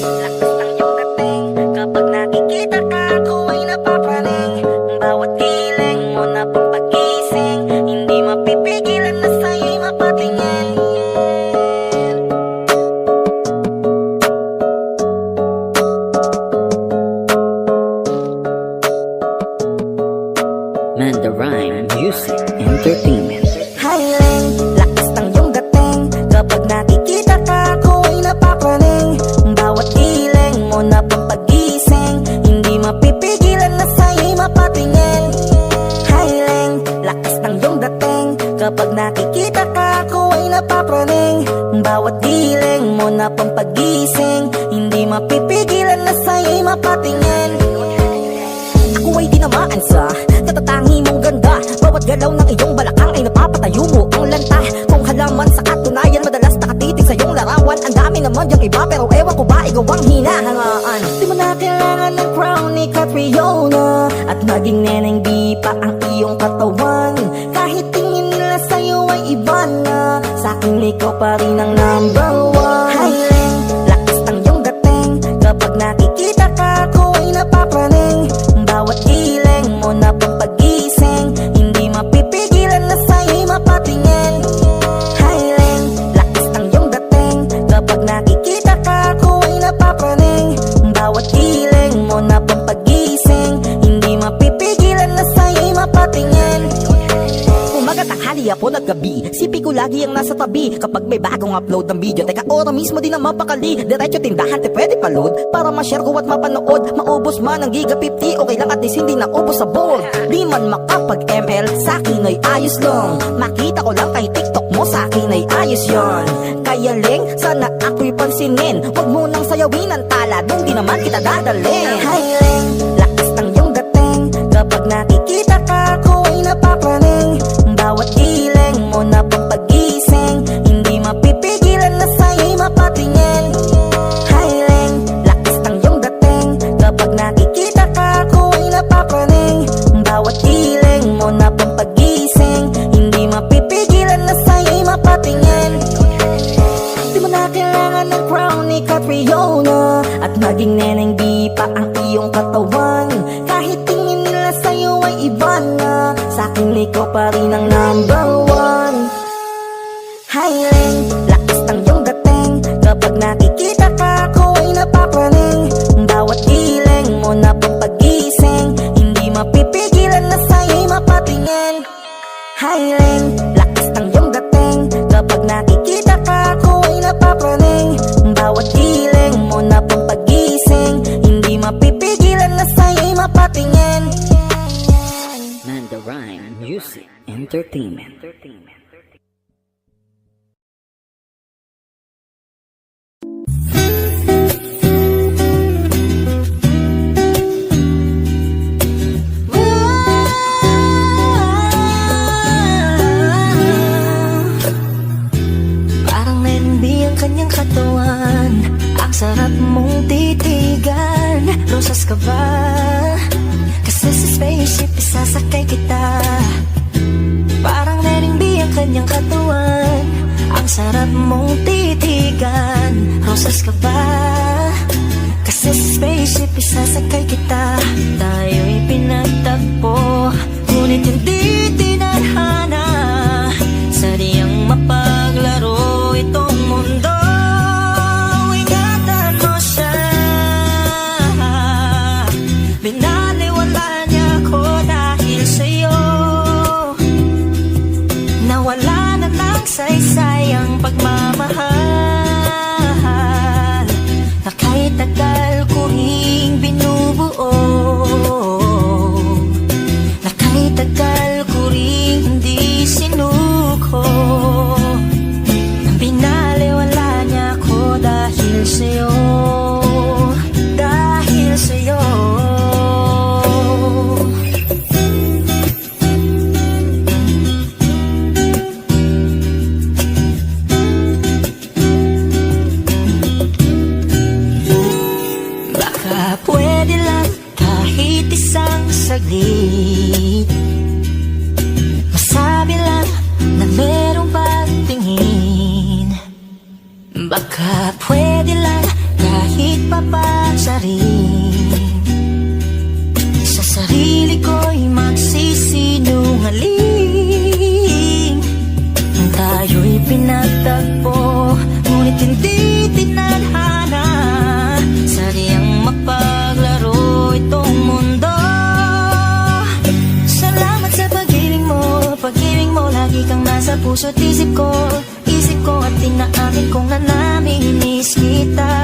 lakas ng iyong dating. Kapag nakikita ka, ako ay napapraning. Bawat giling mo na pang pagising, hindi mapipigilan na sa'yo'y mapatingin. Mandarine Music Entertainment. Highling, lakas ng iyong dating. Kapag nakikita ka, ako ay napapraning. Bawat giling mo na pang pagising, hindi mapipigilan na sa'yo'y mapatingin. Highling, lakas ng iyong dating. Kapag nakikita ka, ako ay napapraning. Bawat giling mo na pang pagising, hindi mapipigilan na sa'yo'y mapatingin. Ako ay tinamaan sa katatangi mong ganda. Bawat galaw ng iyong balakang ay napapatayo mo ang lanta. Kung halaman sa katunayan, madalas nakatitig sa iyong larawan. Ang dami naman yung iba, pero ewan ko ba ikaw ang hinahangaan. Di mo na kailangan ng crown ni Catriona, at maging neneng di pa ang iyong katawan. Kahit tingin nila sa'yo ay iba na, sa'kin ikaw pa rin ang number one. Highling, lakas ng iyong dating. Kapag nakikita ka, ako ay napapraning. Bawat giling mo na pang pagising, hindi mapipigilan na sa'yo'y mapatingin. Highling, lakas ng iyong dating. Kapag nakikita ka, ako ay napapraning. Bawat giling mo na pang pagising, hindi mapipigilan na sa'yo'y mapatingin. Umaga, tanghali, hapon at gabi, sipi ko lagi ang nasa tabi. Kapag may bagong upload ng video, teka ora mismo din ang mapakali. Diretso tindahan, te pwede pa-load, para ma-share ko at mapanood. Maubos man ang giga 50, okay lang at least hindi na ubos sa board. Di man makapag ML, sa'kin ay ayos lang. Makita ko lang kay TikTok mo, sa'kin ay ayos yon. Kaya Ling, sana ako'y pansinin. Huwag mo nang sayawin ang tala, dun di naman kita dadalhin. Highling, lakas ng iyong dating. Kapag nakikita ka, ako ay napapraning. Bawat giling mo na pang pagising, hindi mapipigilan na sa'yo'y mapatingin. Highling, lakas ng iyong dating. Kapag nakikita ka, ako ay napapraning. Bawat giling mo na pang pagising, hindi mapipigilan na sa'yo'y mapatingin. Di mo na kailangan ng crown ni Catriona, at maging neneng di pa ang iyong katawan. Kahit tingin nila sa'yo ay iba na, sa'kin ikaw pa rin ang number one. Highling, lakas ng iyong dating. Kapag nakikita ka, ako ay napapraning. Bawat giling mo na pang pagising, hindi mapipigilan na sa'yo'y mapatingin. Highling, lakas ng iyong dating. Kapag nakikita ka, ako ay napapraning. Bawat giling mo na pang pagising, hindi mapipigilan na sa'yo'y mapatingin. Mandarine Music Entertainment. Parang naiindi ang kanyang katawan, ang sarap mong titigan. Rosas ka ba? Kasi sa spaceship isasakay kita. Parang naiindi ang kanyang katawan, ang sarap mong titigan. Rosas ka ba? Kasi sa spaceship isasakay kita. Tayo'y pinagtagpo, ngunit hindi tinadhana. Sadyang mapaglaro itong mundo. Ingatan mo siya, binaliwala niya ako dahil sa'yo. Nawala na ng saysay ang pagmamahal na kahit tagal ko ring binubuo, na kahit tagal ko ring hindi sinuko. Binaliwala niya ako dahil sa'yo, dahil sa'yo. Baka pwede lang kahit isang saglit, masabi lang na merong pagtingin. Baka pwede lang kahit kahit papasarin. Sa sarili ko'y magsisinungaling. Tayo'y pinagtagpo, ngunit hindi tinadhana. Sadyang mapaglaro itong mundo. Salamat sa pag-ibig mo, lagi kang nasa puso't isip ko. Isip ko at tinaamin kong nanamimiss kita.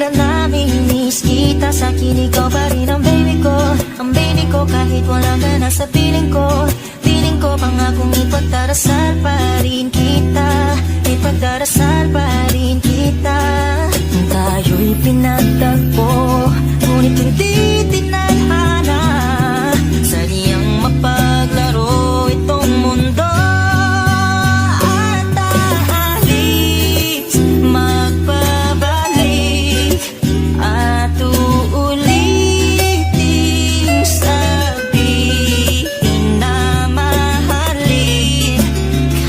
Nanamimiss kita, sa akin ikaw pa rin ang baby ko. Ang baby ko kahit wala ka na sa piling ko. Piling ko pangakong ipagdarasal pa rin kita. Ipagdarasal pa rin kita. Tayo'y pinagtagpo, ngunit hindi tinadhana. Sadyang mapaglaro itong mundo. At aalis, magpabalik, at uulitin sabihin na mahalin.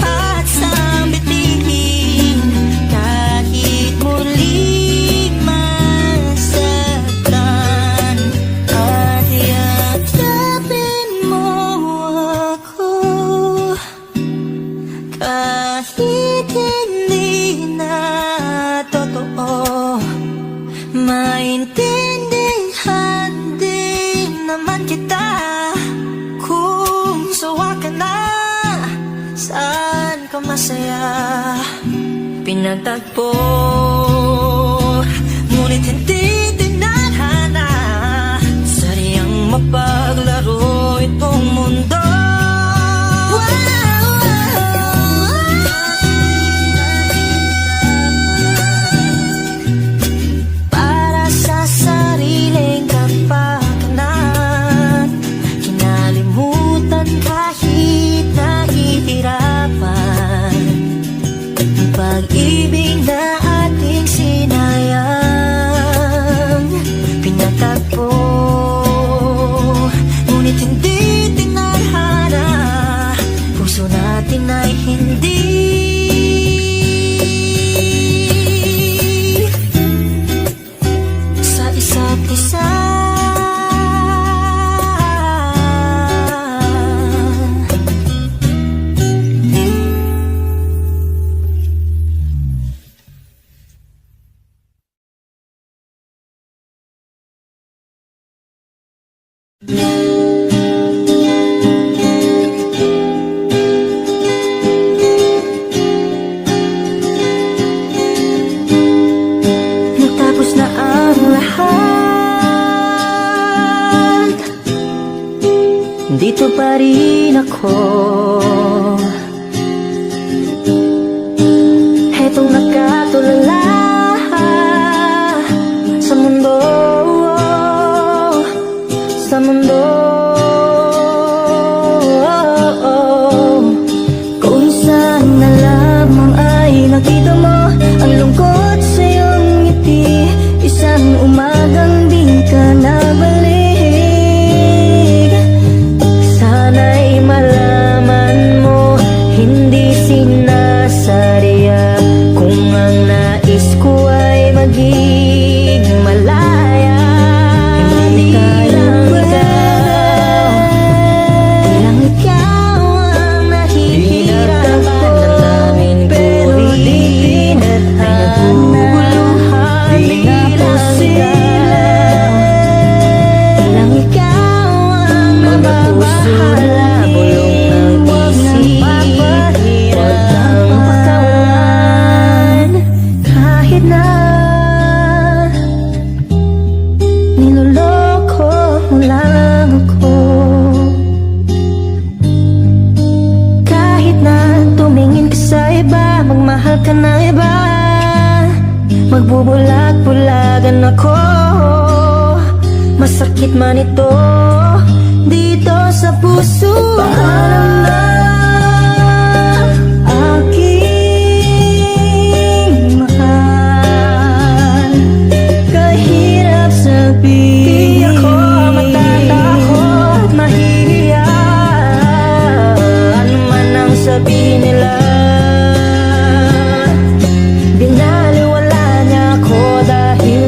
At sambitin kahit muling masaktan. At yakapin mo ako kahit hindi na totoo. Maintindihan din naman kita kung sawa ka na. Saan ka masaya? Pinagtagpo, ngunit hindi tinadhana. Sadyang mapaglaro itong mundo. Para sa sariling kapakanan, kinalimutan kahit nahihirapan. Pag-ibig na ating sinayang, pinatagpo, ngunit hindi tinadhana. Puso natin ay hindi sa isa't isa. Natapos na ang lahat, dito pa rin ako. Hetong nakatulala sa mundo, sa mundo. Kung saan na lamang ay nakita mo ang lungkot sa iyong ngiti. Isang umagang di ka nabalik. Sana'y malaman mo, hindi sinasadya. Kung ang nais ko ay maging malaya, hindi lang ikaw ang nahihirapan. Nalamin ko rin ay naguguluhan, di na posible. Ilang ikaw ang mababahala, bulong ng isip, huwag kang pakawalan. Kahit na niloloko mo lang ako, kahit na tumingin ka sa iba, magmahal ka ng iba, magbubulag-bulagan ako. Masakit man ito dito sa puso. Paalam na aking mahal, kahirap sabihin. Di ako matatakot, mahihiya, ano man ang sabihin nila. Binaliwala niya ako dahil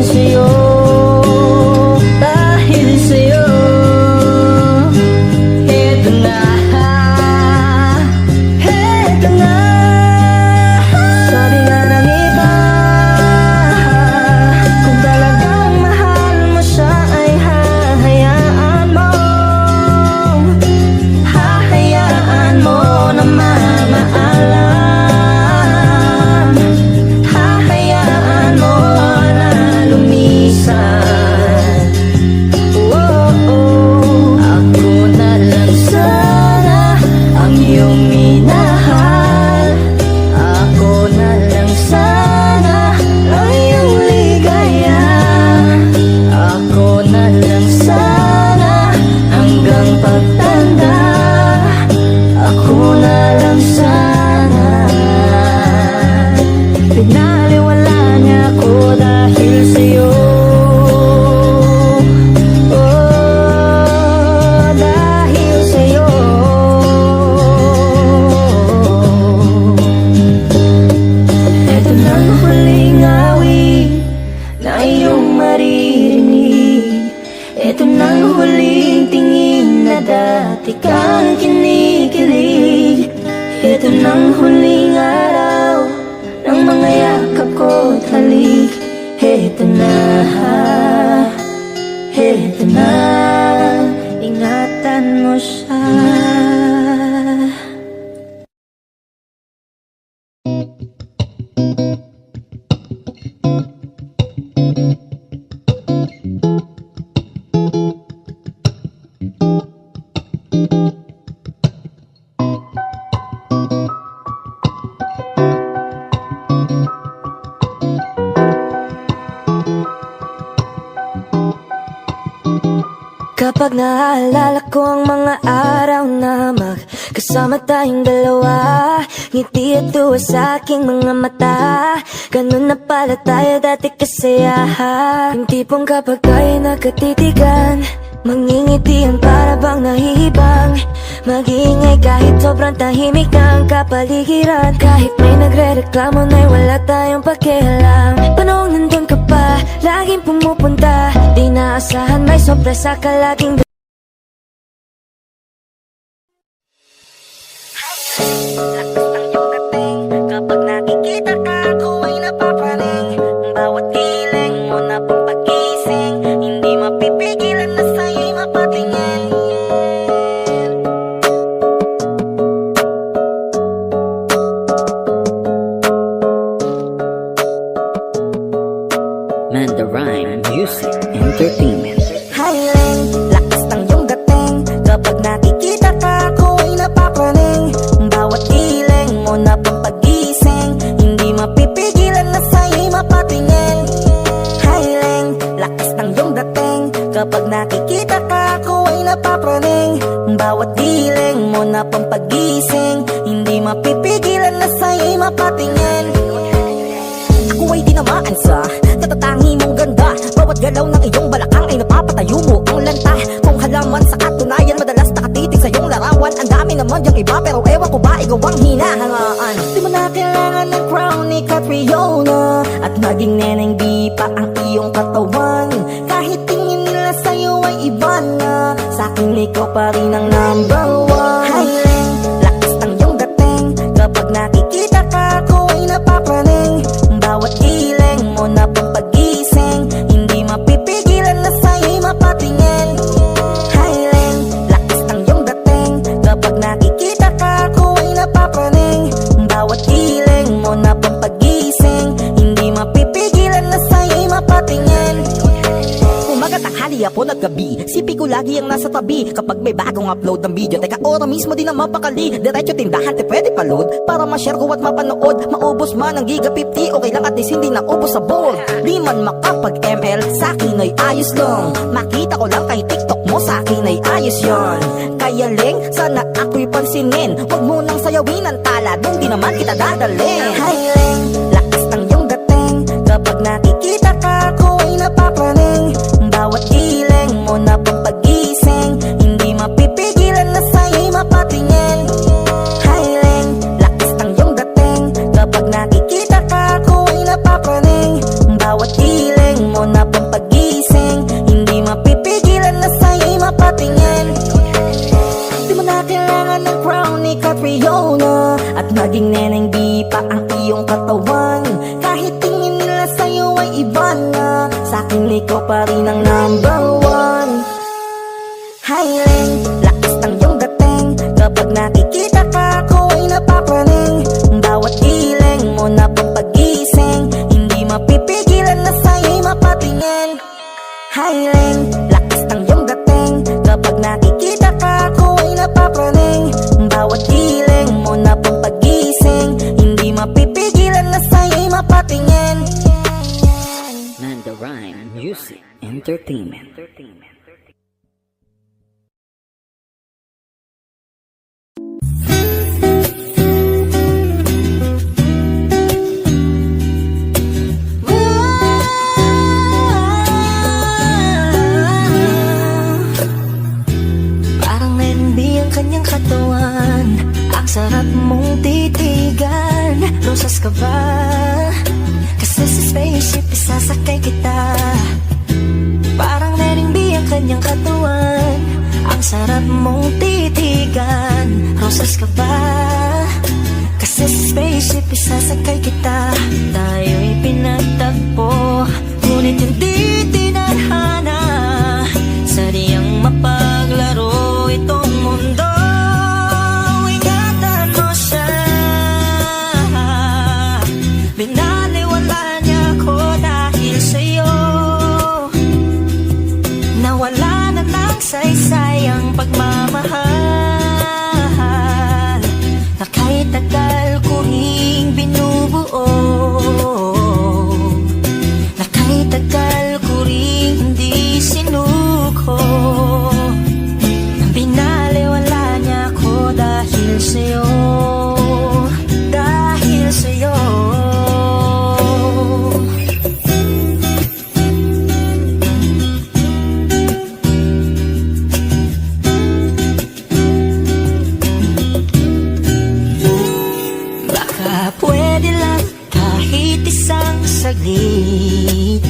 huling awit na iyong maririnig. Ito nang huling tingin na dati kang kinikilig. Ito nang huling araw ng mga yakap ko't halik. Ito na, ingatan mo siya. Kapag naaalala ko ang mga araw na magkasama tayong dalawa, ngiti at tuwa sa aking mga mata. Ganun na pala tayo dati kasaya. Yung tipong kapag tayo nagkatitigan, mangingitian para bang nahihibang. Mag-iingay kahit sobrang tahimik na ang kapaligiran. Kahit may nagre-reklamo na'y wala tayong pakialam. Panong nandun ka pa, laging pumupunta. Di naasahan may sorpresa ka laging. Kapag nakikita ka, ako ay napapaning. Bawat giling mo na pampagising, hindi mapipigilan na sa'yo'y mapatingin. Manda Rhyme Music Entertainment. Highling, lakas ng iyong dating. Kapag nakikita ka, ako ay napapraning. Bawat giling mo na pampagising, hindi mapipigilan na sa'yo'y mapatingin. Highling, lakas ng iyong dating. Kapag nakikita ka, ako ay napapraning. Bawat giling mo na pampagising, hindi mapipigilan na sa'yo'y mapatingin. Ako ay dinamaan sa katatangi mong ganda. Bawat galaw ng iyong balakang ay napapatayo mo ang lanta. Kung halaman sa katunayan, madalas nakatitig sa iyong larawan. Ang dami naman yung iba, pero ewan ko ba ikaw ang hinahangaan. Di mo na kailangan ng crown ni Catriona, at naging neneng di pa ang iyong katawan. Kahit tingin nila sa'yo ay iba na, sa'kin ikaw pa rin ang number one. Highling, lakas ng iyong dating. Kapag nakikita ka, ako ay napapraning. Bawat giling mo na pampagising, hindi mapipigilan na sa'yo'y mapatingin. Highling, lakas ng iyong dating. Kapag nakikita ka, ako ay napapraning. Bawat giling mo na pampagising, hindi mapipigilan na sa'yo'y mapatingin. Umaga, tanghali, hapon at gabi, sipi ko lagi ang nasa tabi. Kapag may bagong upload ng video, teka ora mismo din ang mapakali. Diretso tindahan, te pwede pa-load para ma-share ko at mapanood. Maubos man ang giga 50, okay lang at least hindi na ubos sa board. Di man makapag-ML, sa'kin ay ayos lang. Makita ko lang kay TikTok mo, sa'kin ay ayos yon. Kaya Leng, sana ako'y pansinin. Huwag mo nang sayawin ang tala, dun di naman kita dadalhin. Hi Leng, lakas ng iyong dating. Kapag nakikita ka, ako ay napapraning. Bawat giling mo na pampagising, hindi mapipigilan na sa'yo'y mapatingin. Highling, lakas ng iyong dating. Kapag nakikita ka, ako ay napapraning. Bawat giling mo na pampagising, hindi mapipigilan na sa'yo'y mapatingin. Di mo na kailangan ng crown ni Catriona, at naging neneng di pa ang iyong katawan. Kahit tingin nila sa'yo ay iba na, sa'kin ikaw pa rin ang number one. Highling, lakas ng iyong dating. Kapag nakikita ka, ako ay napapraning. Bawat giling mo na pampagising, hindi mapipigilan na sa'yo'y mapatingin. Highling, lakas ng iyong dating. Kapag nakikita ka, ako ay napapraning. Bawat giling mo na pampagising, hindi mapipigilan na sa'yo'y mapatingin. Manda Rhyme Music Entertainment. Parang hindi ang kanyang katawan, ang sarap mong titigan. Rosas ka ba? sarap mong titigan. Rosas ka ba? Kasi sa spaceship isasakay kita. Tayo'y pinagtagpo, ngunit hindi tinadhana. Sadyang mapaglaro itong mundo. Ingatan mo siya. Binaliwala niya ako dahil sa'yo. Nawala na ng saysay ang pagmamahal na kahit tagal ko ring binubuo, na kahit tagal ko ring hindi sinuko. Binaliwala niya ako dahil sa'yo, dahil sa'yo. Pwede lang kahit isang saglit,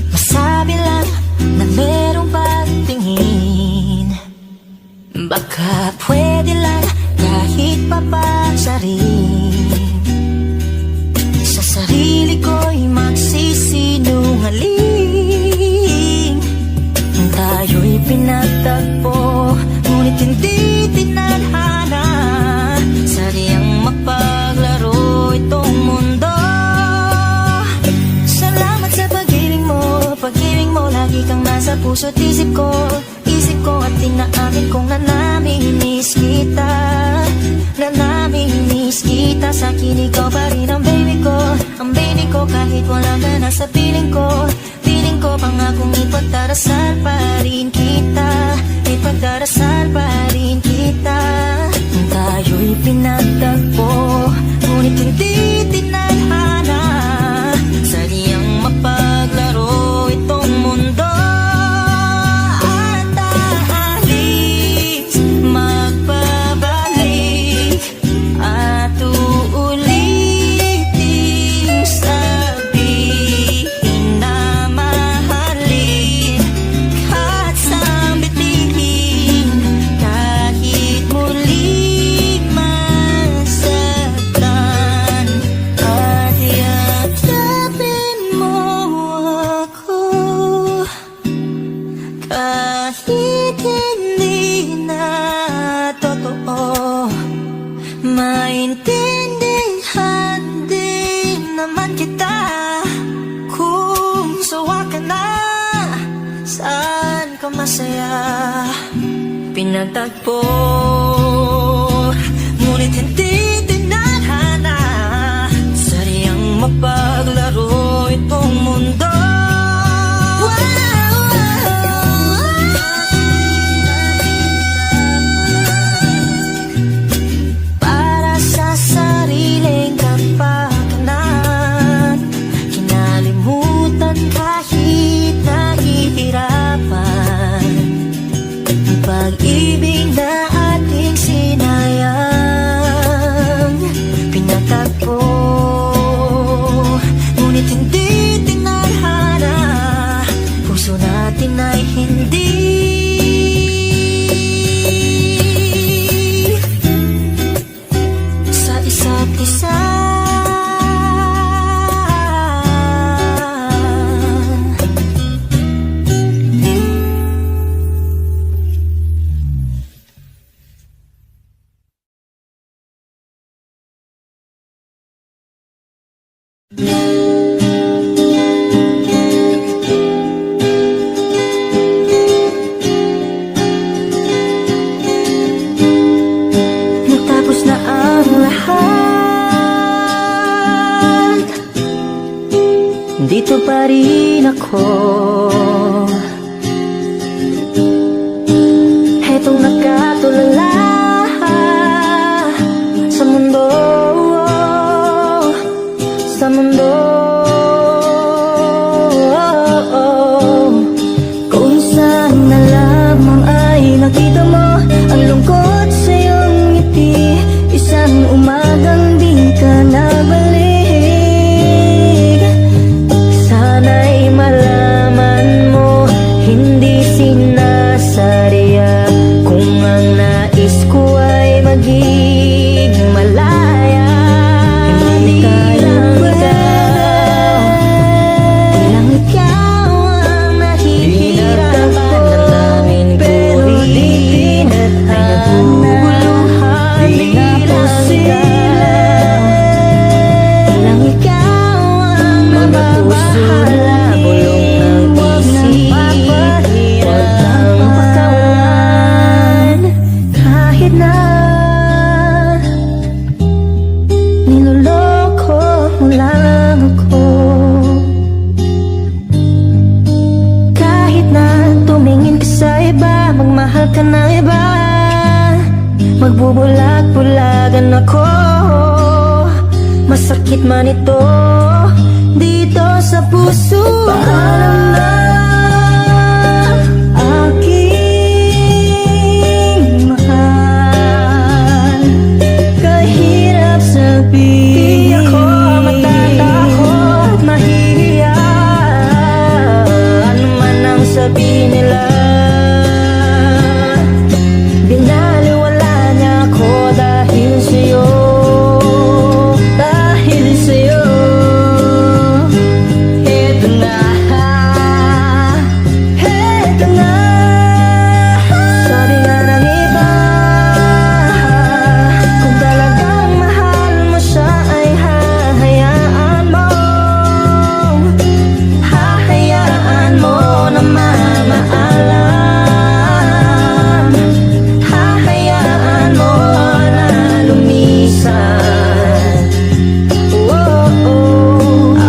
masabi lang na merong pagtingin. Baka pwede lang kahit papasarin, sa sarili ko'y magsisinungaling. Tayo'y pinagtagpo, ngunit hindi tinadhana. Sadyang mapaglaro itong mundo. Salamat sa pag-ibig mo, lagi kang nasa puso't isip ko. Isip ko at tinaamin kong nanamimiss kita, nanamimiss kita. Sa'kin ikaw pa rin ang baby ko, ang baby ko kahit wala ka na sa piling ko. Piling ko pangakong ipagdarasal pa rin kita, ipagdarasal pa rin kita. Tayo'y pinagtagpo, ngunit hindi tinadhana. Sadyang mapaglaro itong mundo. At aalis, magpabalik, at uulitin sabihin na mahalin. At sambitin kahit muli masaktan. At yakapin mo ako kahit hindi na totoo. Maintindihan din naman kita kung sawa ka na, saan ka masaya. Pinagtagpo, ngunit hindi tinadhana. Sadyang mapaglaro itong mundo. Para sa sariling kapakanan, kinalimutan kahit nahihirapan. Pag-ibig na ating sinayang, pinatagpo, ngunit hindi tinadhana. Puso natin ay hindi sa isa't isa. Natapos na ang lahat, dito pa rin ako. Hetong nakatulala sa mundo, sa mundo. Kung saan na lamang ay nakita mo ang lungkot sa iyong ngiti. Isang umagang di ka nabalik. Sana'y malaman mo ako. Masakit man ito dito sa puso. Paalam na aking mahal, kahirap sabihin. Di ako matatakot, mahihiya, ano man ang sabihin nila. Binaliwala niya ako dahil sa'yo, dahil sa'yo. Eto na, eto na. Sabi nga ng iba, kung talagang mahal mo siya ay hahayaan mo, hahayaan mo na mamaalam, hahayaan mo na lumisan.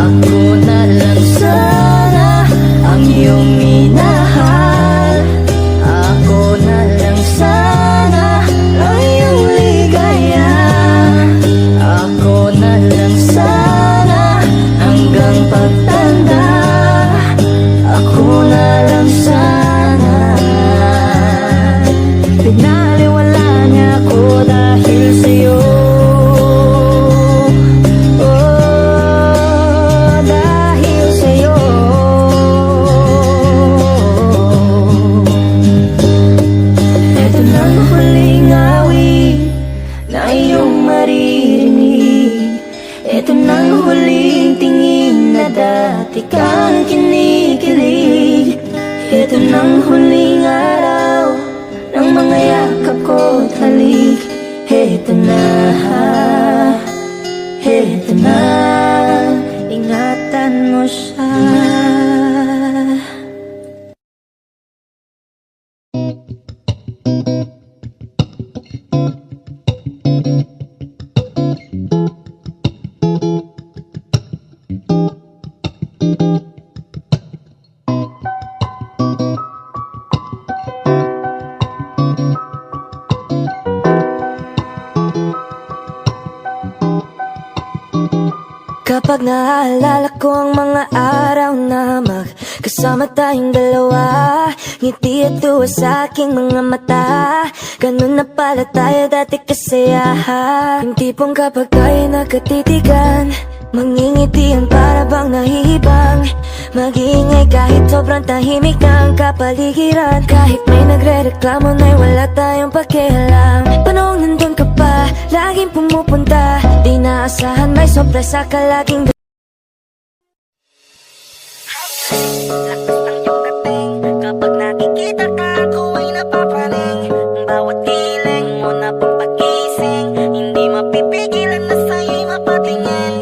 Ako na lang sana ang iyong minahal, ako na lang sana ang iyong ligaya, ako na lang sana hanggang pagtanda, ako na lang sana. Pinaliwala niya ako dahil sa'yo. Dahil sa'yo. Ito na ang huling awit na iyong maririnig. Ito na ang huling tingin na dati kang kinikilig. Ito na ang huling araw ng mga yakap ko't halik. Ito na, ito na, ingatan mo siya. Kapag naaalala ko ang mga araw na magkasama tayong dalawa, ngiti at tuwa sa aking mga mata, ganun na pala tayo dati kasaya. Yung tipong kapag tayo nagkatitigan, mangingitian para bang nahihibang, mag-iingay kahit sobrang tahimik na ang kapaligiran. Kahit may nagre-reklamo na'y wala tayong pakialam. Panong nandun ka pa, laging pumupunta, di naasahan may sorpresa ka laging. Lakas ng iyong dating, kapag nakikita ka ako ay napapraning. Bawat giling mo na pampagising, hindi mapipigilan na sa'yo'y mapatingin.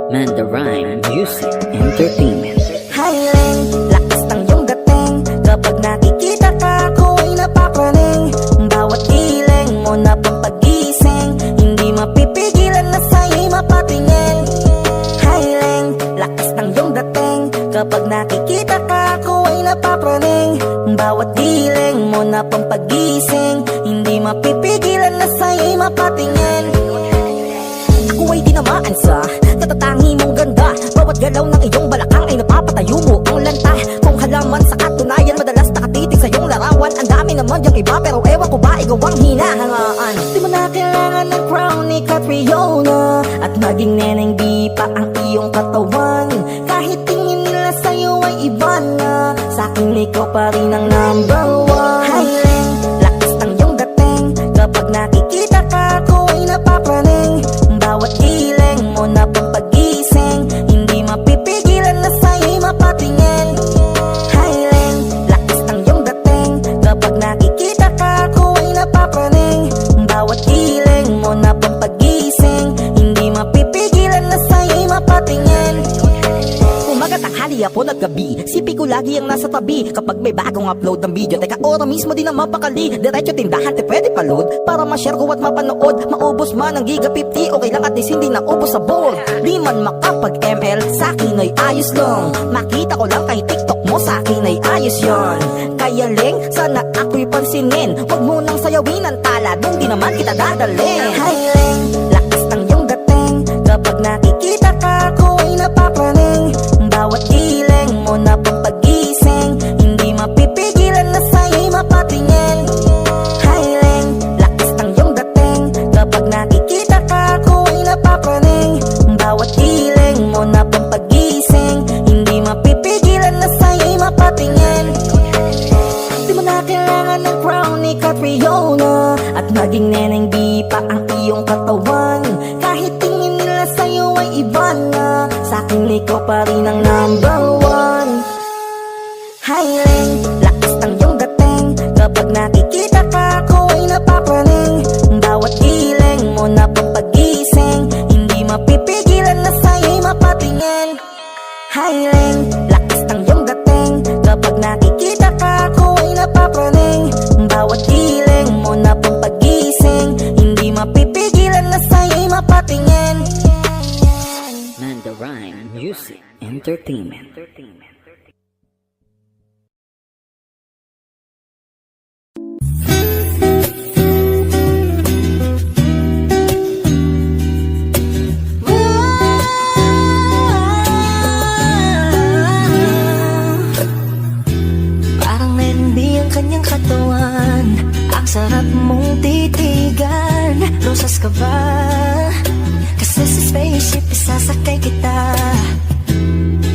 Mandarine Music Entertainment. Highland, lakas ng iyong dating, kapag nakikita ka ako ay napapraning. Bawat giling mo na pampagising, hindi mapipigilan na sa'yo'y mapatingin. Highland, lakas ng iyong dating, kapag nakikita ka ako ay napapraning. Bawat giling mo na pampagising, hindi mapipigilan na sa'yo'y mapatingin. Ako ay tinamaan sa katatangi mong ganda, bawat galaw ng iyong balakang ay napapatayo mo ang lanta. Kung halaman sa katunayan, madalas nakatitig sa iyong larawan. Ang dami naman yung iba pero ewan ko ba ikaw ang hinahangaan. Di mo na kailangan ng crown ni Catriona, at maging neneng di pa ang iyong katawan. Kahit tingin nila sa'yo ay iba na, sa'kin ikaw pa rin ang number one. Highland, lakas ng iyong dating, kapag nakikita ka ako ay napapraning. Bawat giling mo na pampagising, hindi mapipigilan na sa'yo'y mapatingin. Highland, lakas ng iyong dating, kapag nakikita ka ako ay napapraning. Bawat giling mo na pampagising, hindi mapipigilan na sa'yo'y mapatingin. Umaga, tanghali, hapon hapon at gabi. Sipi ko lagi ang nasa tabi kapag may bagong upload ng video. Teka, ora mismo din ang mapakali. Diretso tindahan, te pwede pa-load para ma-share ko at mapanood. Maubos man ang giga 50, okay lang at least hindi na ubos sa board. Di man makapag ML, sa'kin ay ayos lang. Makita ko lang kay TikTok mo, sa'kin ay ayos yon. Kaya Leng, sana ako'y pansinin. Huwag mo nang sayawin ang tala, dun di naman kita dadalhin. Hi Leng, lakas ng iyong dating. Kapag nakikita ka, ako ay napapraning. Bawat giling mo na pampagising, hindi mapipigilan na sa'yo'y mapatingin. Hi Leng, lakas ng iyong dating. Kapag nakikita ka, ako ay napapraning. Bawat giling mo na pampagising, hindi mapipigilan na sa'yo'y mapatingin. Di mo na kailangan ng crown ni Catriona, at maging neneng B pa ang iyong katawan. Kahit tingin nila sa'yo ay iba na, sa'kin ikaw pa rin ang number one. Hi Leng, lakas ng iyong dating. Kapag nakikita ka, ako ay napapraning. Bawat giling mo na pampagising, hindi mapipigilan na sa'yo'y mapatingin. Hi Leng, lakas ng iyong dating. Kapag nakikita ka, ako ay napapraning. Bawat giling mo na pampagising, hindi mapipigilan na sa'yo'y mapatingin. Manda Rhyme Music Entertainment. Parang nailimbi ang kanyang katawan, ang sarap mong titigan. Rosas ka ba? Kasi sa spaceship isasakay kita.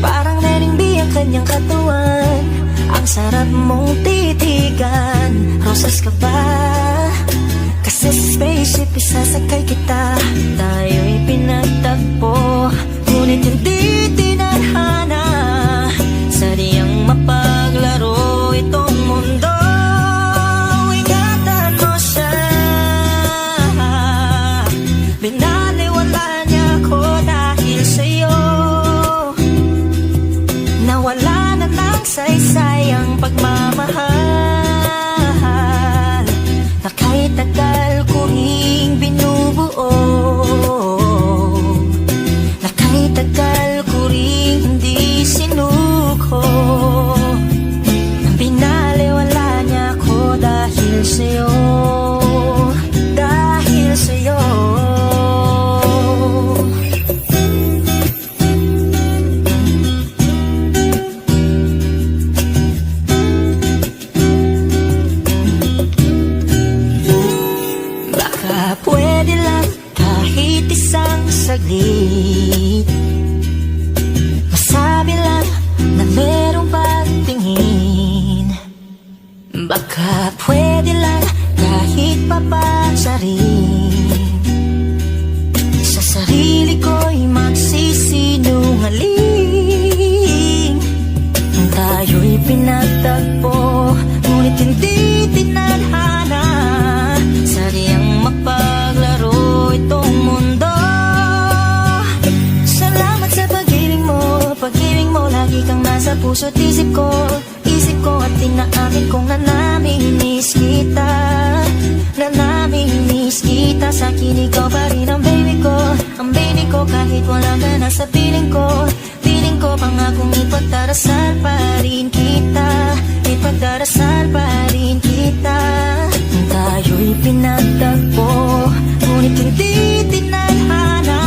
Parang nailimbi ang kanyang katawan, ang sarap mong titigan. Rosas ka ba? Kasi sa spaceship isasakay kita. Tayo'y pinagtagpo, ngunit hindi tinadhana. Sadyang mapaglaro itong mundo. Ingatan mo siya, binaliwala niya ako dahil sa'yo. Nawala na ng saysay ang pagmamahal na kahit tagal ko ring binubuo, na kahit tagal ko ring hindi sinuko. Binaliwala niya ako dahil sa'yo, dahil sa'yo. Baka pwede lang kahit isang saglit, masabi lang na merong pagtingin. Baka pwede lang kahit papansarin, sa sarili ko'y magsisinungaling. Tayo'y pinagtagpo, ngunit hindi tinadhana. Sadyang mapaglaro itong mundo. Salamat sa pag-ibig mo, lagi kang nasa puso't isip ko. Isip ko at tinaamin kong nanamimiss kita, nanamimiss kita. Sa'kin ikaw pa rin ang baby ko, ang baby ko. Kahit wala ka na sa piling ko, piling ko pangakong ipagdarasal pa rin kita, ipagdarasal pa rin kita. Tayo'y pinagtagpo, ngunit hindi tinadhana.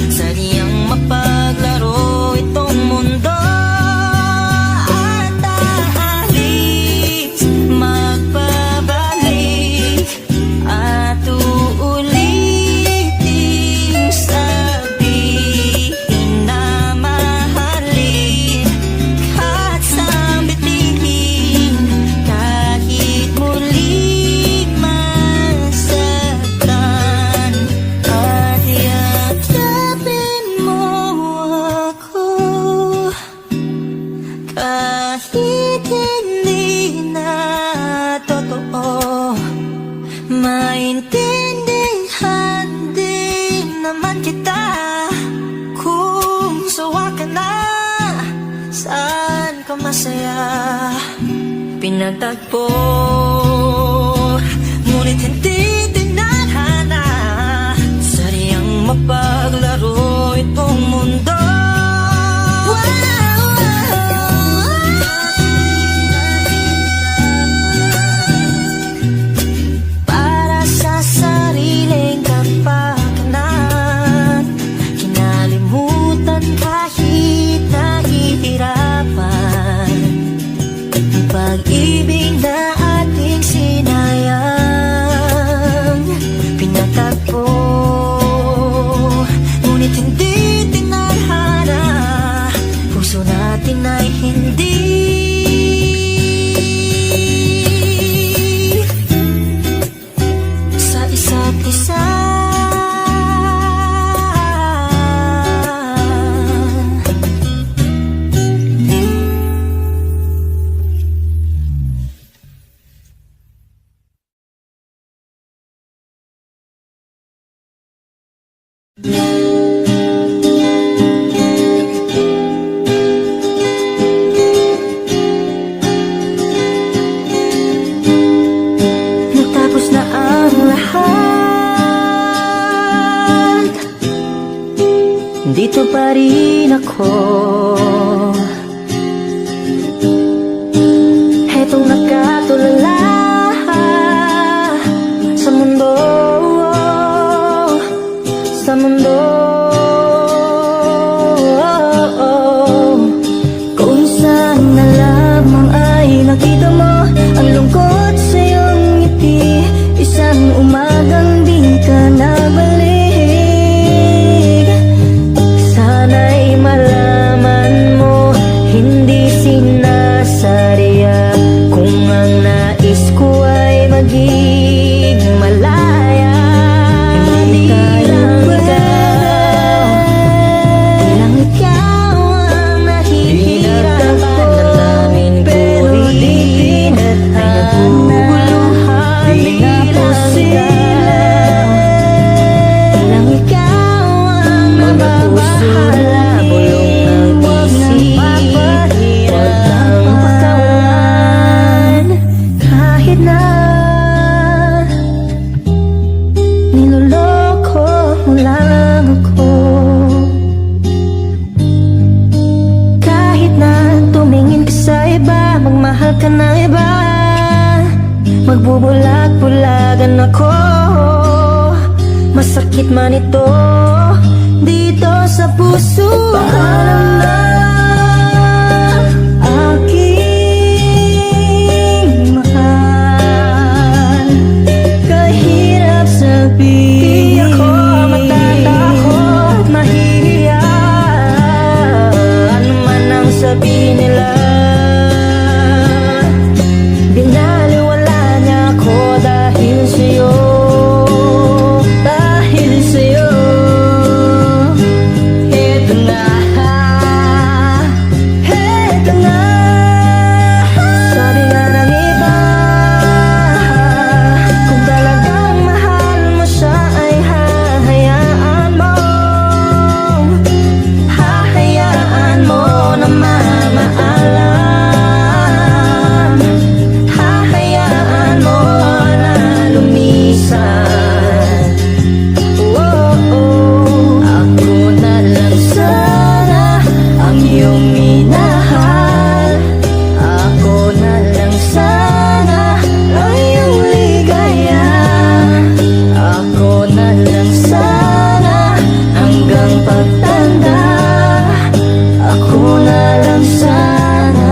Sadyang mapaglaro itong mundo. At aalis, magpabalik, at uulitin sabihin na mahalin, at sambitin kahit muling masaktan. At yakapin mo ako kahit hindi na totoo. Maintindihan din naman kita kung sawa ka na sa saya pinagtagpo, ngunit hindi tinadhana. Sadyang mapaglaro itong mundo. Para sa sariling kapakanan, kinalimutan kahit nahihirapan. Ang pag-ibig na ating sinayang, pinatagpo, ngunit hindi tinadhana. Puso natin ay hindi sa isa't isa. Natapos na ang lahat, dito pa rin ako. Hetong nakatulala sa mundo, sa mundo. Kung saan na lamang ay nakita mo ang lungkot sa iyong ngiti, isang umagang di ka nabalik. Sana'y malaman mo, hindi sinasadya. Kung ang nais ko ay maging malaya, hindi lang ikaw ang nahihirapan na namin. Pero di ay naguguluhan, di nga sila. Lang ikaw ang mababahala, bulong ng isip, huwag kang pakawalan. Kahit na niloloko mo lang ako, kahit na tumingin ka sa iba, magmahal ka ng iba, magbubulag-bulagan ako. Masakit man ito dito sa puso. Paalam na aking mahal, kahirap sabihin. Di ako matatakot, mahihiya, ano man ang sabihin nila. Binaliwala niya ako dahil sa'yo, dahil sa'yo. Heto na, heto na. Sabi nga ng iba, kung talagang mahal mo siya ay hahayaan mo, hahayaan mo na mamaalam, hahayaan mo na lumisan. Ako na lang sana ang iyong minahal, ako na lang sana ang iyong ligaya, ako na lang sana hanggang pagtanda, ako na lang sana.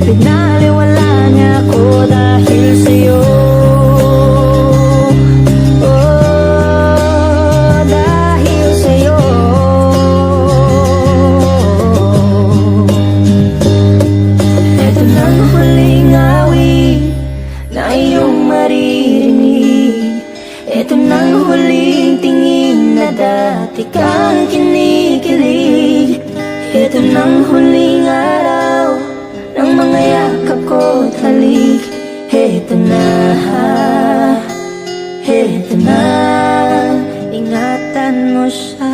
Pinaliwala niya ako dahil sa'yo. Dahil sa'yo. Ito na ang huling awit na iyong maririnig. Ito na ang huling tingin na dati kang kinikilig. Ito na ang huling araw ng mga yakap ko't halik. Ito na, ito na, ingatan mo siya.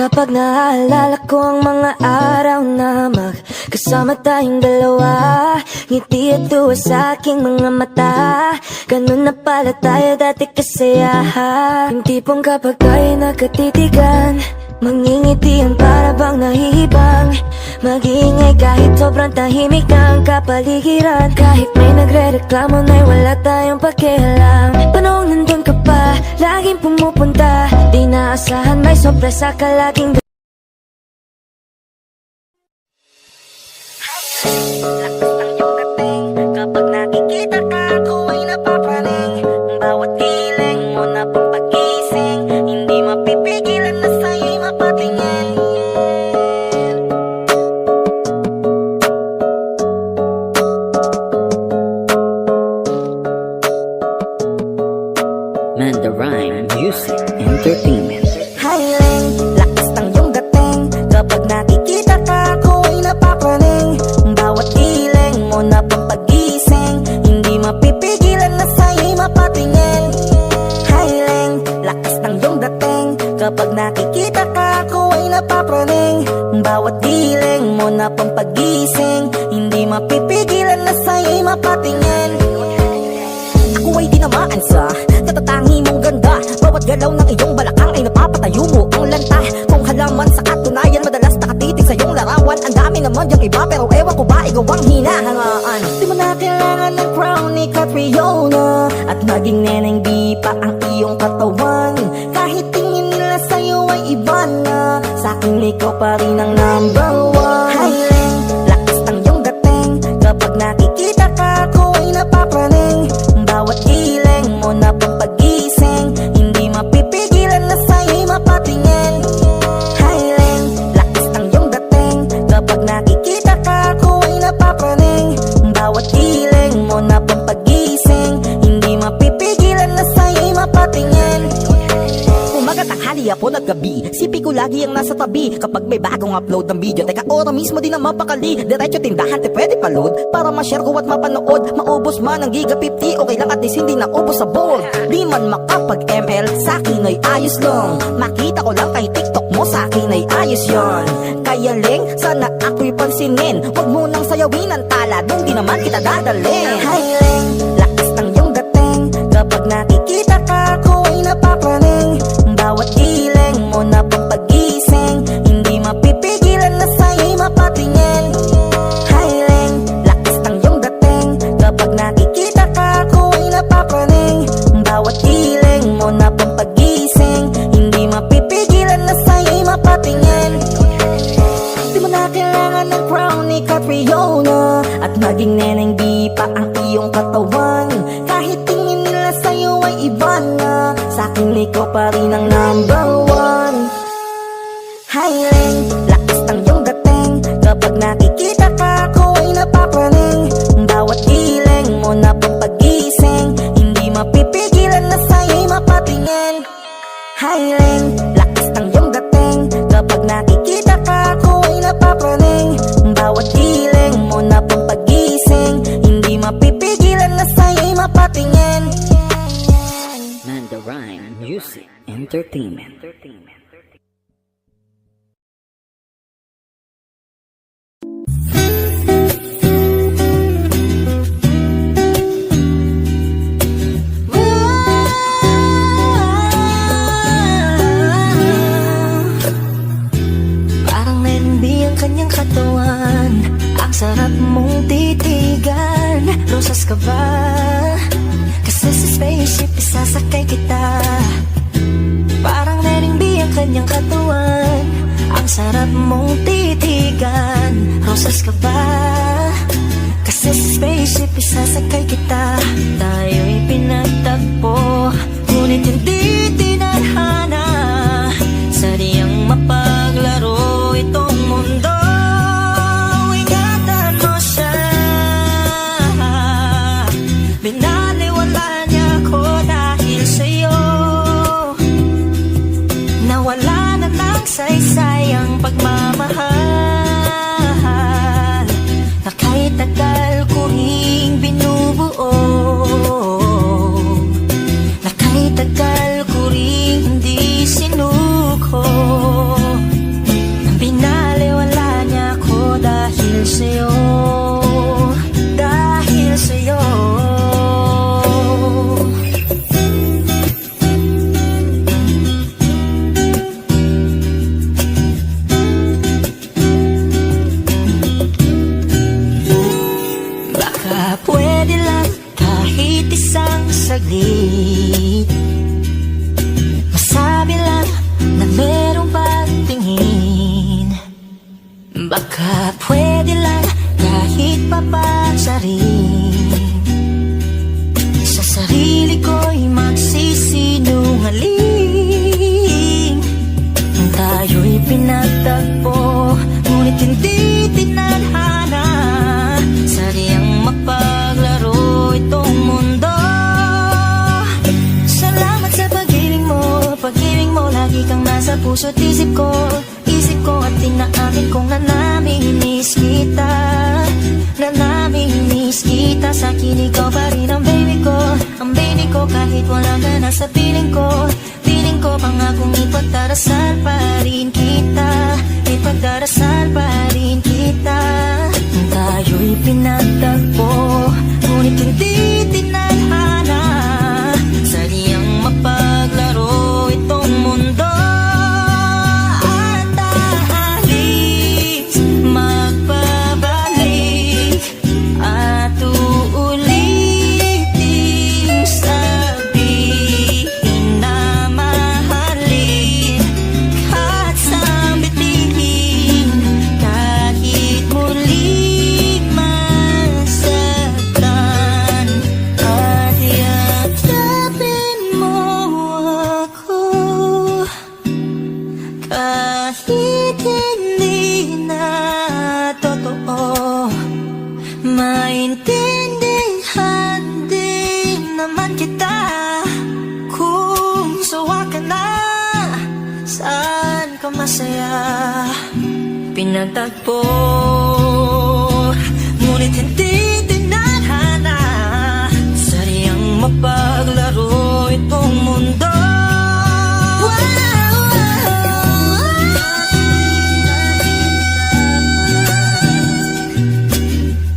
Kapag naaalala ko ang mga araw na magkasama tayong dalawa, ngiti at tuwa sa aking mga mata. Ganun na pala tayo dati kasaya. Yung tipong kapag tayo nagkatitigan, mangingitian para bang nahihibang. Mag-iingay kahit sobrang tahimik na ang kapaligiran. Kahit may nagre-reklamo na'y wala tayong pakialam. Panong nandun ka pa, laging pumupunta. Di naasahan may sorpresa ka laging. Lakas ng iyong dating, kapag nakikita ka ako ay napapraning. Bawat giling mo na pang pagising, hindi mapipigilan na sa'yo'y mapatingin. Mandarine Music Entertainment. Hiling, lakas ng iyong dating, kapag nakikita ka ako ay napapraning. Bawat giling mo na pang pagising, hindi mapipigilan na sa'yo'y mapatingin. Hiling, lakas ng iyong dating, kapag nakikita ka ako ay napapraning. Bawat giling mo na pang pagising, hindi mapipigilan na sa'yo'y mapatingin. Ako ay tinamaan sa katatangi mong ganda. Bawat galaw ng iyong balakang ay napapatayo mo ang lanta. Kung halaman sa katunayan, madalas nakatitig sa iyong larawan. Ang dami naman yung iba pero ewan ko ba ikaw ang hinahangaan. Di mo na kailangan ng crown ni Catriona, at naging neneng di pa ang iyong katawan. Kahit tingin nila sa'yo ay iba na, sa'kin ikaw pa rin ang number one. Hiling, lakas ng iyong dating, kapag nakikita ka ako ay napapraning. Bawat giling mo na pang pagising, hindi mapipigilan na sa'yo'y mapatingin. Hiling, lakas ng iyong dating, kapag nakikita ka ako ay napapraning. Bawat giling mo na pang pagising, hindi mapipigilan na sa'yo'y mapatingin. Umaga, tanghali, hapon at gabi, sipi ko lagi ang nasa tabi. Kapag may bagong upload ng video, teka ora mismo din ang mapakali. Diretso tindahan, te pwede pa-load, para ma-share ko at mapanood. Maubos man ang giga 50, okay lang at least hindi na ubos sa bold. Di man makapag-ML, sa'kin ay ayos lang. Makita ko lang kay TikTok mo, sa'kin ay ayos yon. Kaya Ling, sana ako'y pansinin. Huwag mo nang sayawin ang tala, dun di naman kita dadalhin. Hiling, lakas ng iyong dating, kapag nakikita ka ako ay napapraning. Bawat giling mo na pang pagising, hindi mapipigilan na sa'yo'y mapatingin. Hiling, lakas ng iyong dating, kapag nakikita ka ako ay napapraning. Bawat giling mo na pang pagising, hindi mapipigilan na sa'yo'y mapatingin. Di mo na kailangan ng crown ni Catriona, at naging neneng di pa ang iyong katawan. Kahit tingin nila sa'yo ay iba na, sa'kin ikaw pa rin ang number one. Hiling, lakas ng iyong dating, kapag nakikita ka ako ay napapraning. Bawat giling mo na pang pagising, hindi mapipigilan na sa'yo'y mapatingin. Hiling, lakas ng iyong dating, kapag nakikita ka ako ay napapraning. Bawat giling mo na pang pagising, hindi mapipigilan na sa'yo'y mapatingin. Mandarine Music Entertainment. Parang nailimbi ang kanyang katawan, ang sarap mong titigan. Rosas ka ba? Kasi sa spaceship isasakay kita. Parang nailimbi ang kanyang katawan, ang sarap mong titigan. Rosas ka ba? Kasi sa spaceship isasakay kita. Tayo'y pinagtagpo, ngunit hindi tinadhana. Sadyang mapaglaro itong mundo. Ingatan mo siya, binaliwala niya ako dahil sa'yo. Nawala na ng saysay ang pagmamahal na kahit tagal ko ring binubuo, na kahit tagal kahit masabi lang na merong pagtingin. Baka pwede lang kahit papansarin. Sa sarili ko'y magsisinungaling. Tayo'y pinagtagpo, ngunit hindi tinadhana. Sadyang mapaglaro itong mundo. Salamat sa pag-ibig mo, lagi kang nasa puso't isip ko. Isip ko at tinaamin kong nanamimiss kita. Nanamimiss kita. Sa'kin ikaw pa rin ang baby ko. Ang baby ko kahit wala ka na sa piling ko. Piling ko pangakong ipagdarasal pa rin kita. Ipagdarasal pa rin kita. Tayo'y pinagtagpo, ngunit hindi tinadhana. Sadyang mapaglaro itong mundo. At aalis, magpabalik, at uulitin sabihin na mahalin. At sambitin kahit muling masaktan. At yakapin mo ako kahit hindi na totoo. Maintindihan din naman kita kung sawa ka na. Saan ka masaya? Pinagtagpo, ngunit hindi tinadhana. Sadyang mapaglaro itong mundo.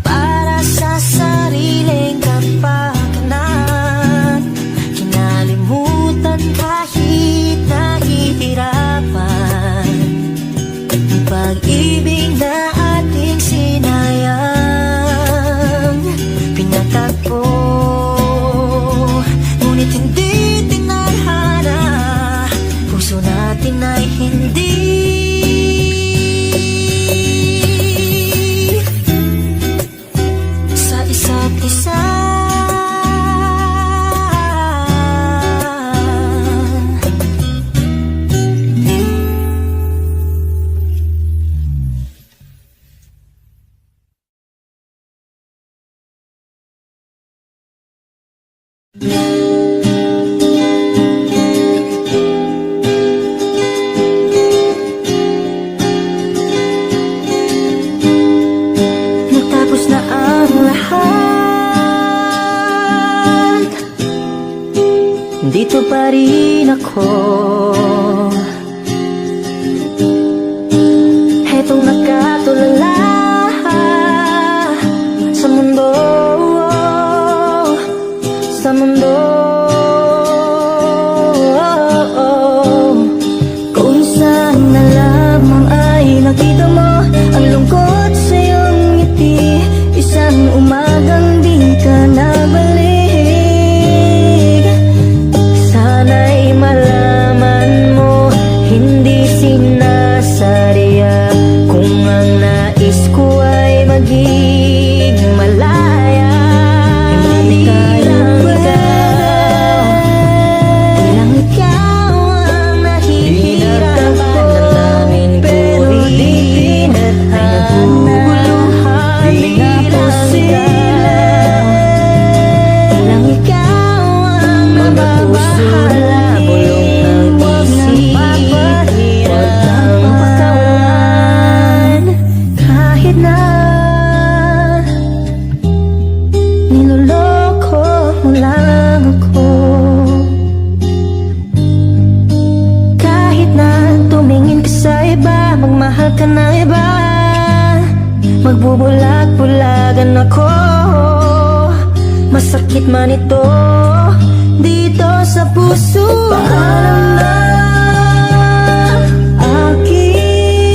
Para sa sariling kapakanan, kinalimutan kahit nahihirapan. Pag-ibig na ating sinayang, pinatagpo, ngunit hindi tinadhana. Puso natin ay hindi sa isa't isa. Natapos na ang lahat, dito pa rin ako. Hetong nakatulala sa mundo, sa mundo. Kung saan na lamang ay nakita mo ang lungkot sa iyong ngiti. Isang umagang di ka nabalik. Sana'y malaman mo, hindi sinasadya. Kung ang nais ko ay maging malaya. Hindi lang ikaw ang nahihirapan. Pero di pinadhana. Di nga posible. Ilang ikaw ang mababahala. Bulong ng isip, huwag kang pakawalan. Kahit na niloloko mo lang ako, kahit na tumingin ka sa iba, magmahal ka ng iba, magbubulag-bulagan ako. Masakit man ito dito sa puso. Paalam na aking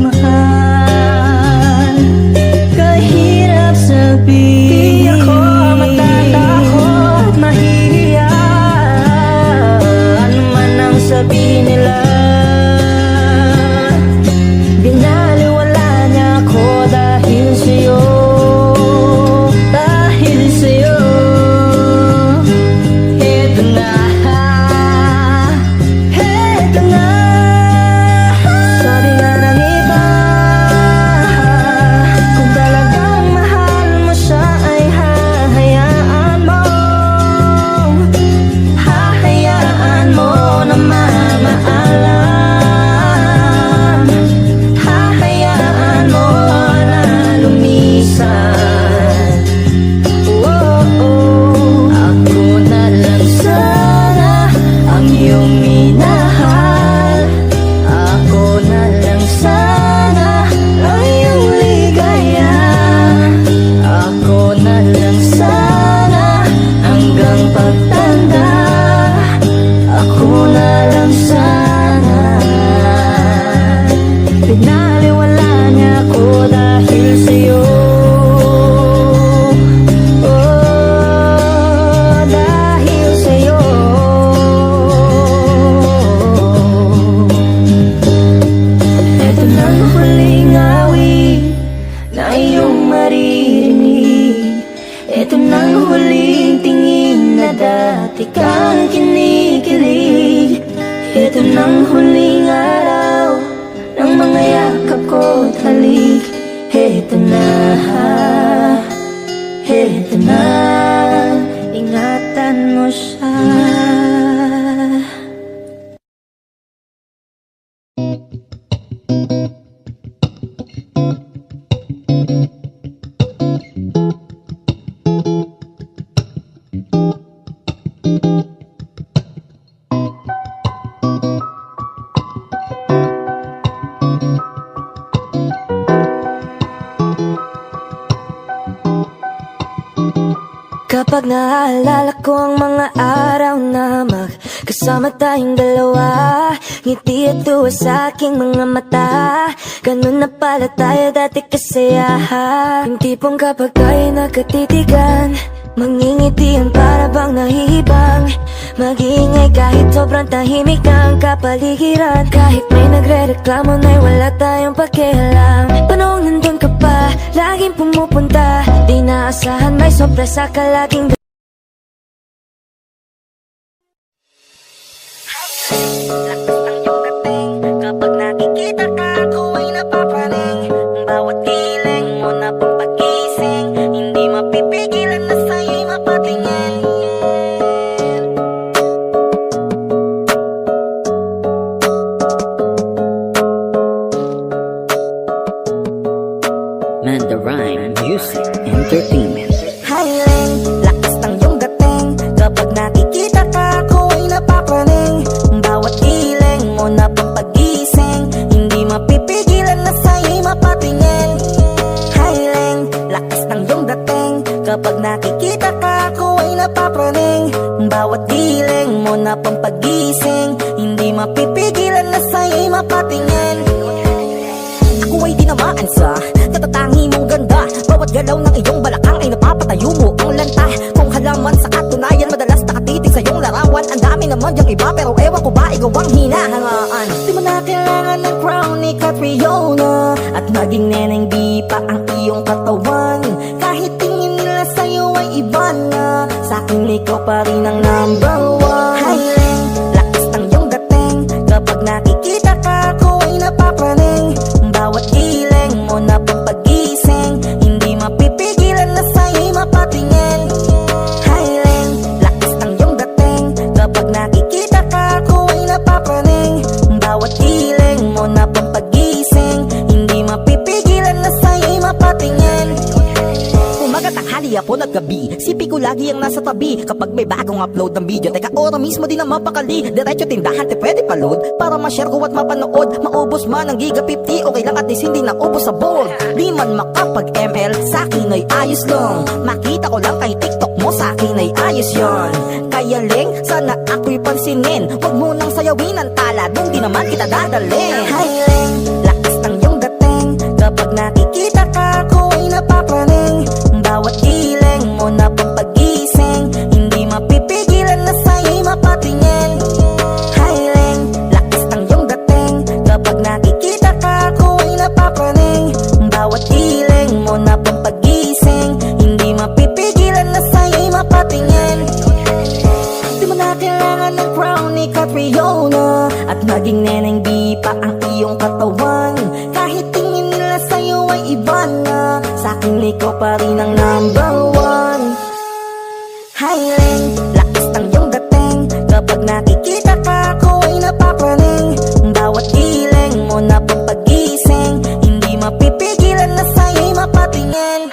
mahal. Kahirap sabihin, di ako matatakot, mahirap maganda, ako na lang sana. Pinaliwala niya ako dahil sa'yo. Oh, dahil sa'yo. Ito na ang huling awit na iyong maririnig. Ito na ang huling tingin na dati kang kinikilig. Ito na ang huling araw ng mga yakap ko't halik. Ito na, ito na, ingatan mo siya. Kapag naaalala ko ang mga araw na magkasama tayong dalawa, ngiti at tuwa sa aking mga mata. Ganun na pala tayo dati kasaya. Yung tipong kapag tayo nagkatitigan, mangingitian para bang nahihibang. Mag-iingay kahit sobrang tahimik na ang kapaligiran. Kahit may nagre-reklamo na'y wala tayong pakialam. Panong nandun ka pa, laging pumupunta. Di naasahan may sorpresa ka laging. Kapag nakikita ka, ako ay napapraning. Bawat giling mo na pampagising, hindi mapipigilan na sa'yo'y mapatingin. Manda Rhyme Music Entertainment. Hiling, lakas ng iyong dating. Kapag nakikita ka, ako ay napapraning. Bawat giling mo na pampagising, hindi mapipigilan na sa'yo'y mapatingin. Hiling, lakas ng iyong dating. Kapag nakikita ka, ako ay napapraning. Bawat giling mo na pampagising, hindi mapipigilan na sa'yo'y mapatingin. Ako ay dinamaan sa katatangi mong ganda. Bawat galaw ng iyong balakang ay napapatayo mo ang lanta. Kung halaman sa katunayan, madalas nakatitig sa iyong larawan. Ang dami naman yung iba, pero ewan ko ba ikaw ang hinahangaan. Di mo na kailangan ng crown ni Catriona, at maging neneng di pa ang iyong katawan. Kahit tingin nila sa'yo ay iba na, sa'kin ikaw pa rin ang number one. Hiling, lakas ng iyong dating. Kapag nakikita ka, ako ay napapraning. Bawat giling mo na pampagising, hindi mapipigilan na sa'yo'y mapatingin. Hiling, lakas ng iyong dating. Kapag nakikita ka, ako ay napapraning. Bawat giling mo na pampagising, hindi mapipigilan na sa'yo'y mapatingin. Umaga, tanghali, hapon at gabi, sipi ko lagi ang nasa tabi. Kapag may bagong upload ng video, teka ora mismo din ang mapakali. Diretso tindahan, te pwede pa-load para ma-share ko at mapanood. Maubos man ang giga 50, okay lang at least hindi na ubos sa board. Di man makapag-ML, sa'kin ay ayos lang. Makita ko lang kay TikTok mo, sa'kin ay ayos yon. Kaya Leng, sana ako'y pansinin. Huwag mo nang sayawin ang tala, dun di naman kita dadalhin. Hi Leng, lakas ng iyong dating. Kapag nakikita ka, ako ay napapraning. Bawat giling mo na pampagising, hindi mapipigilan na sa'yo'y mapatingin. Hiling, lakas ng iyong dating. Kapag nakikita ka, ako ay napapraning. Bawat giling mo na pampagising, hindi mapipigilan na sa'yo'y mapatingin. Di mo na kailangan ng crown ni Catriona, at maging neneng di pa ang iyong katawan. Kahit tingin nila sa'yo ay iba na, sa'kin ikaw pa rin ang number one. Hiling, lakas ng iyong dating. Kapag nakikita ka, ako ay napapraning. Bawat giling mo na pampagising, hindi mapipigilan na sa'yo'y mapatingin.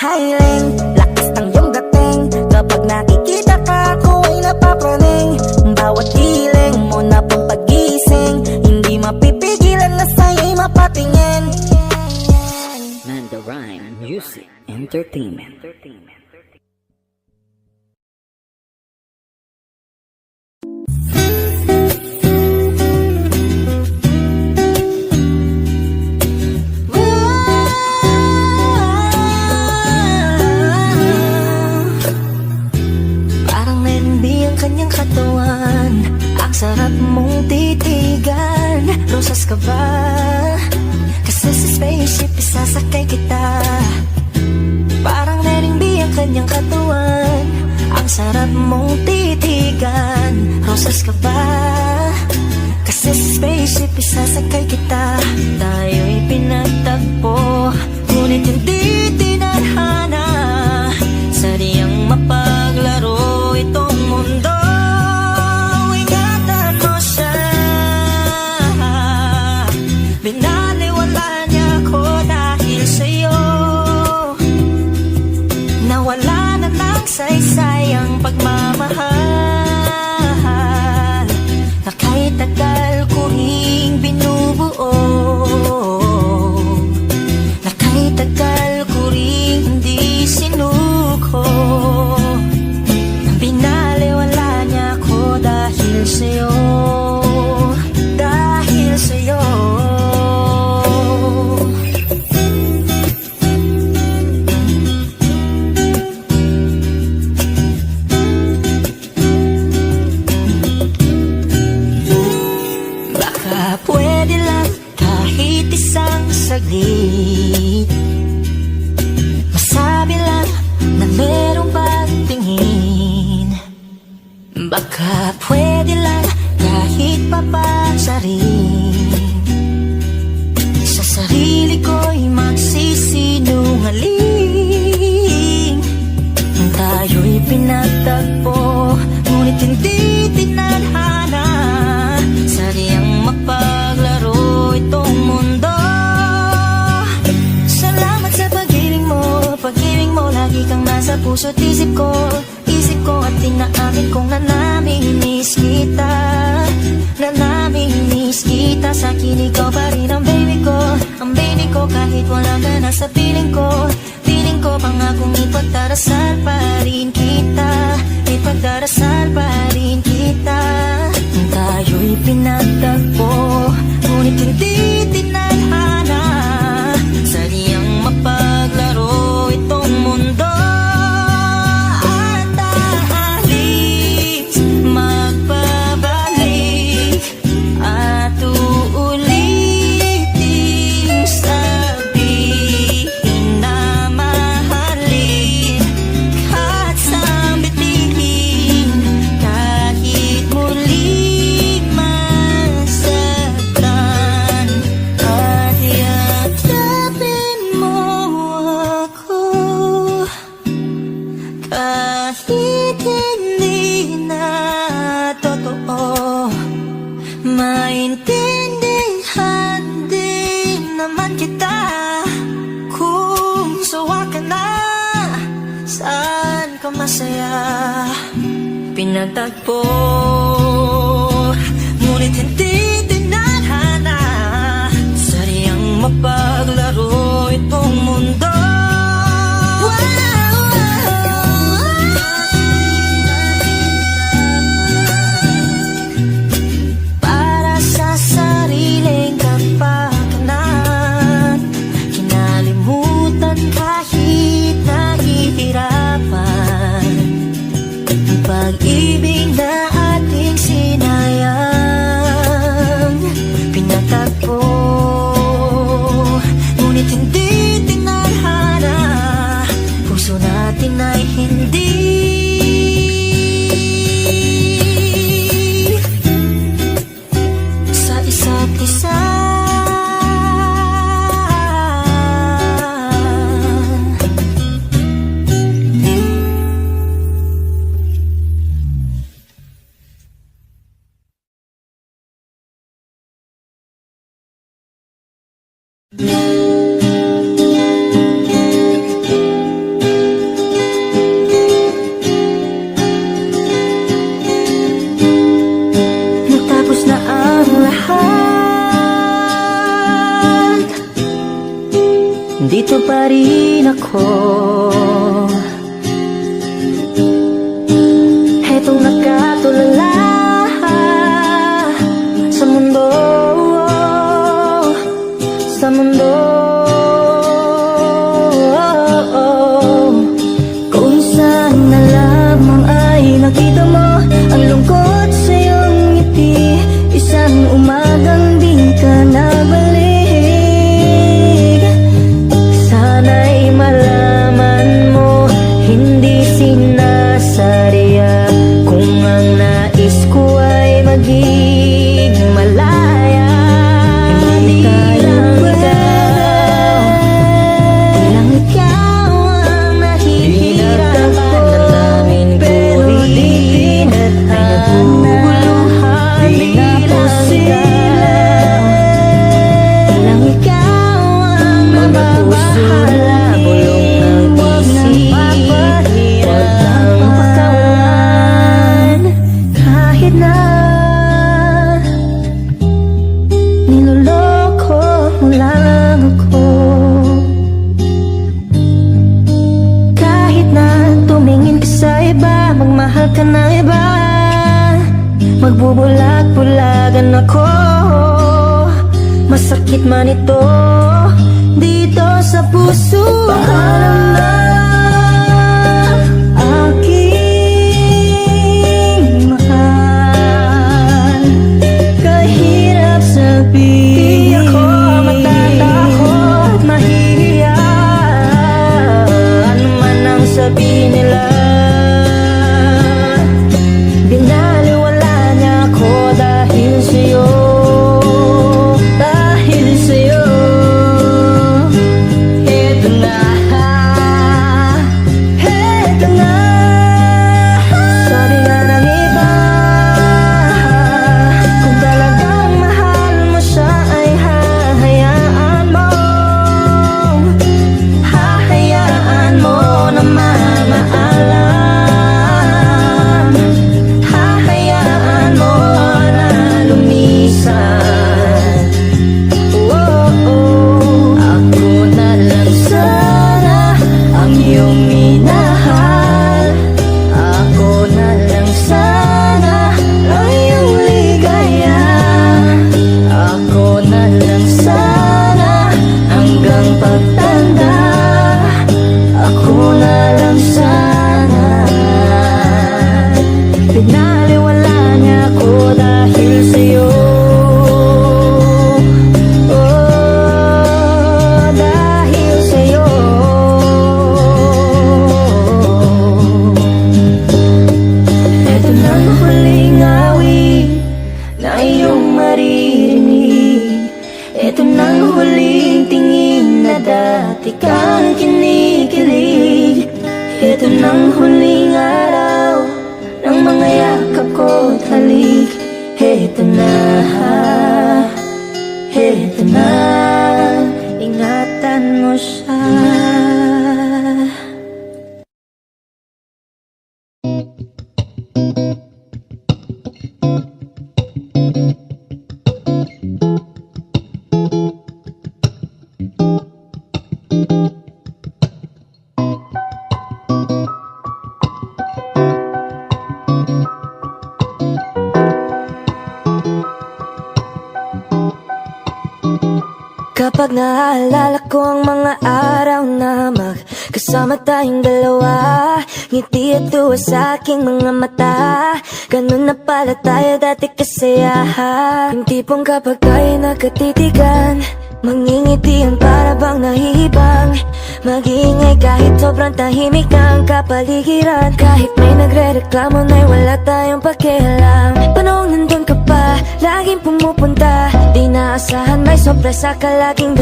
Hiling, lakas ng iyong dating. Kapag nakikita ka, ako ay napapraning. Bawat giling mo na pampagising, hindi mapipigilan na sa'yo'y mapatingin. Manda Rhyme Music Entertainment. kanyang katawan. Ang sarap mong titigan. Rosas ka ba? Kasi sa spaceship isasakay kita. Parang Lening B ang kanyang katawan. Ang sarap mong titigan. Rosas ka ba? Kasi sa spaceship isasakay kita. Tayo'y pinagtagpo, ngunit hindi tinadhana. Sadyang mapaglaro itong mundo. Ingatan mo siya. Binaliwala niya ako dahil sa'yo. Nawala na ng saysay ang pagmamahal na kahit tagal ko ring binubuo, na kahit tagal ko ring hindi sinuko. Binaliwala niya ako dahil sa'yo, dahil sa'yo. Pwede lang kahit isang saglit, masabi lang na merong pagtingin. Baka pwede lang kahit papansarin. Sa sarili ko'y magsisinungaling. Tayo'y pinagtagpo, ngunit hindi tinadhana. Sadyang mapaglaro itong mundo. Salamat sa pag-ibig mo, lagi kang nasa puso't isip ko. Isip ko at inaamin kong nanamimiss kita. Nanamimiss kita. Sa'kin ikaw pa rin ang baby ko. Ang baby ko kahit wala ka na sa piling ko. Piling ko pangakong ipagdarasal pa rin kita. Ipagdarasal pa rin kita. Tayo'y pinagtagpo, ngunit hindi tinadhana. Sadyang mapaglaro itong mundo. At aalis, magpabalik, at uulitin sabihin na mahalin. At sambitin kahit muli masaktan. At yakapin mo ako kahit hindi na totoo. Maintindihan din naman kita kung sawa ka na. Saan ka masaya? Pinagtagpo, ngunit hindi tinadhana. Sadyang mapaglaro itong mundo. Para sa sariling kapakanan, kinalimutan kahit nahihirapan. Pag-ibig na ating sinayang, pinatagpo, ngunit hindi tinadhana. Puso natin ay hindi sa isa't isa. Natapos na ang lahat, dito pa rin ako. Hetong nakatulala sa mundo, sa mundo. Kung saan na lamang ay nakita mo ang Magbubulag-bulagan ako. Masakit man ito dito sa puso. Paalam na aking mahal. Kahirap sabihin, di ako matatakot, mahihiya. Ano man ang sabihin nila, binaliwala niya ako dahil sa'yo. Dahil sa'yo, eto na, eto na. Sabi nga ng iba, kung talagang mahal mo siya ay hahayaan mo. Hahayaan mo na mamaalam. Hahayaan mo na lumisan. Ako na lang sana ang iyong minahal. Ako na lang sana ang iyong ligaya. Ako na lang sana hanggang pagtanda. Ako na lang sana. Pinaliwala niya ako dahil sa'yo. Dahil sa'yo. Ito na ang huling awit na iyong maririnig. Ito na ang huling tingin na dati kang kinikilig. Ito na ang huling araw ng mga yakap ko't halik. Ito na, ito na, ingatan mo siya. Kapag naaalala ko ang mga araw na magkasama tayong dalawa, ngiti at tuwa sa aking mga mata. Ganun na pala tayo dati kasaya. Yung tipong kapag tayo nagkatitigan, mangingitian para bang nahihibang. Mag-iingay kahit sobrang tahimik na ang kapaligiran. Kahit may nagre-reklamo na'y wala tayong pakialam. Panong nandun ka pa, laging pumupunta. Di naasahan may sorpresa ka laging